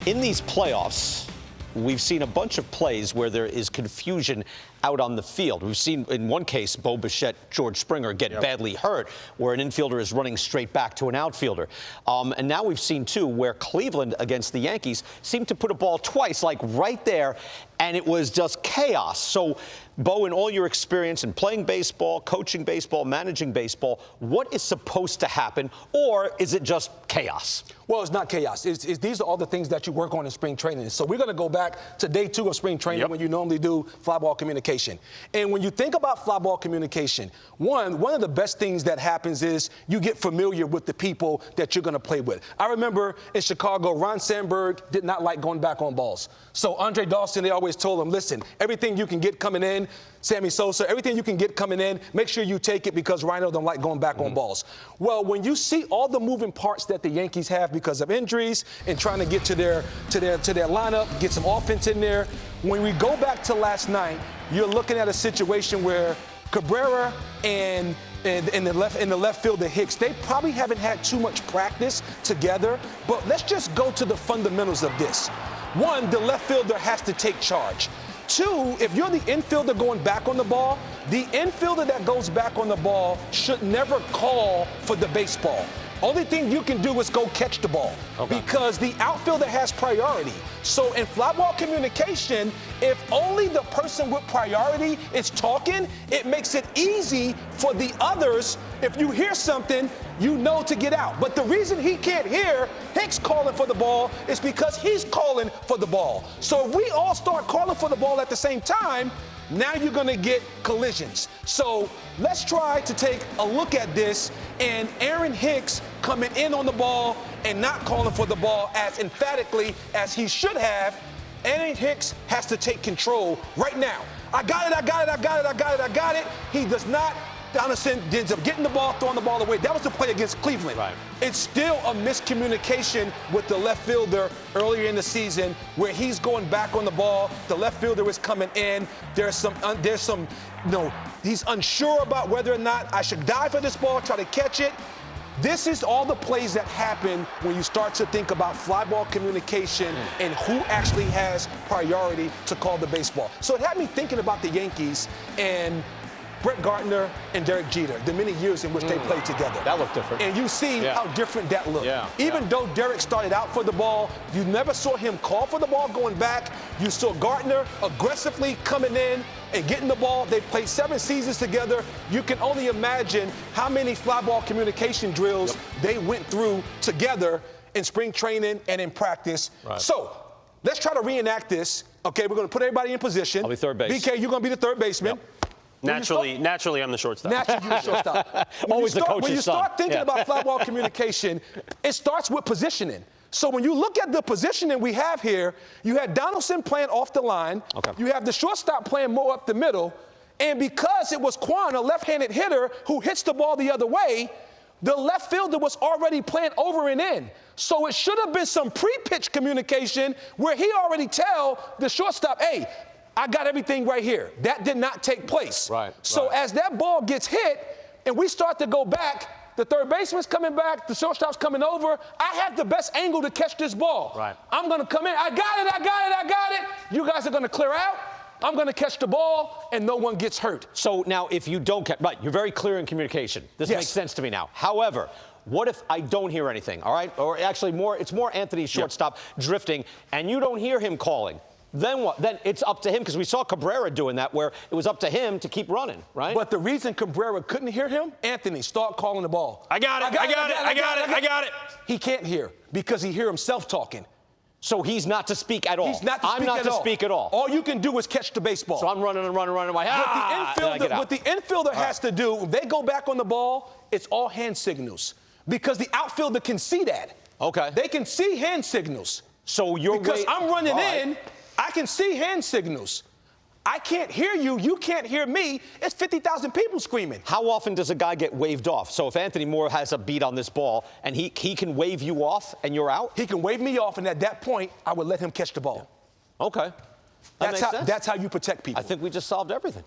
In these playoffs, we've seen a bunch of plays where there is confusion out on the field. We've seen, in one case, Bo Bichette, George Springer get badly hurt, where an infielder is running straight back to an outfielder. And now we've seen, too, where Cleveland against the Yankees seemed to put a ball twice, like right there, and it was just chaos. So, Bo, in all your experience in playing baseball, coaching baseball, managing baseball, what is supposed to happen, or is it just chaos? Well, it's not chaos. These are all the things that you work on in spring training. So we're going to go back to day 2 of spring training when you normally do fly ball communication. And when you think about fly ball communication, one of the best things that happens is you get familiar with the people that you're going to play with. I remember in Chicago, Ron Sandberg did not like going back on balls. So Andre Dawson, they always told him, listen, everything you can get coming in, Sammy Sosa, everything you can get coming in, make sure you take it because Rhino don't like going back on balls. Well, when you see all the moving parts that the Yankees have because of injuries and trying to get to their lineup, get some offense in there, when we go back to last night, you're looking at a situation where Cabrera and the left fielder Hicks, they probably haven't had too much practice together, but let's just go to the fundamentals of this. One, the left fielder has to take charge. 2, if you're the infielder going back on the ball, the infielder that goes back on the ball should never call for the baseball. Only thing you can do is go catch the ball because the outfielder has priority. So in fly ball communication, if only the person with priority is talking, it makes it easy for the others. If you hear something, you know to get out. But the reason he can't hear Hicks calling for the ball is because he's calling for the ball. So if we all start calling for the ball at the same time, now you're going to get collisions. So let's try to take a look at this and Aaron Hicks coming in on the ball and not calling for the ball as emphatically as he should have. Aaron Hicks has to take control right now. I got it. He does not. Donaldson ends up getting the ball, throwing the ball away. That was the play against Cleveland. Right. It's still a miscommunication with the left fielder earlier in the season where he's going back on the ball. The left fielder is coming in. He's unsure about whether or not I should dive for this ball, try to catch it. This is all the plays that happen when you start to think about fly ball communication and who actually has priority to call the baseball. So it had me thinking about the Yankees and Brett Gardner and Derek Jeter, the many years in which they played together. That looked different. And you see how different that looked. Even though Derek started out for the ball, you never saw him call for the ball going back. You saw Gardner aggressively coming in and getting the ball. They played 7 seasons together. You can only imagine how many fly ball communication drills they went through together in spring training and in practice. Right. So let's try to reenact this. Okay, we're going to put everybody in position. I'll be third base. BK, you're going to be the third baseman. Naturally, I'm the shortstop. Naturally, you're the shortstop. Always the coach's son. When you start thinking about fly ball communication, it starts with positioning. So when you look at the positioning we have here, you had Donaldson playing off the line. You have the shortstop playing more up the middle. And because it was Quan, a left-handed hitter, who hits the ball the other way, the left fielder was already playing over and in. So it should have been some pre-pitch communication where he already tell the shortstop, hey, I got everything right here. That did not take place. So as that ball gets hit and we start to go back, the third baseman's coming back, the shortstop's coming over. I have the best angle to catch this ball. I'm going to come in. I got it. You guys are going to clear out. I'm going to catch the ball, and no one gets hurt. So now if you don't catch, you're very clear in communication. This makes sense to me now. However, what if I don't hear anything, all right? Or actually it's more Anthony's shortstop drifting, and you don't hear him calling. Then what? Then it's up to him, because we saw Cabrera doing that, where it was up to him to keep running, right? But the reason Cabrera couldn't hear him, Anthony, start calling the ball. I got it. He can't hear because he hear himself talking. So he's not to speak at all. He's not to speak I'm not at to all. speak at all. All you can do is catch the baseball. So I'm running. What the infielder has to do, when they go back on the ball, it's all hand signals. Because the outfielder can see that. Okay. They can see hand signals. So you're Because I'm running in, I can see hand signals. I can't hear you. You can't hear me. It's 50,000 people screaming. How often does a guy get waved off? So if Anthony Moore has a beat on this ball and he can wave you off and you're out? He can wave me off, and at that point, I would let him catch the ball. Okay. That's how you protect people. I think we just solved everything.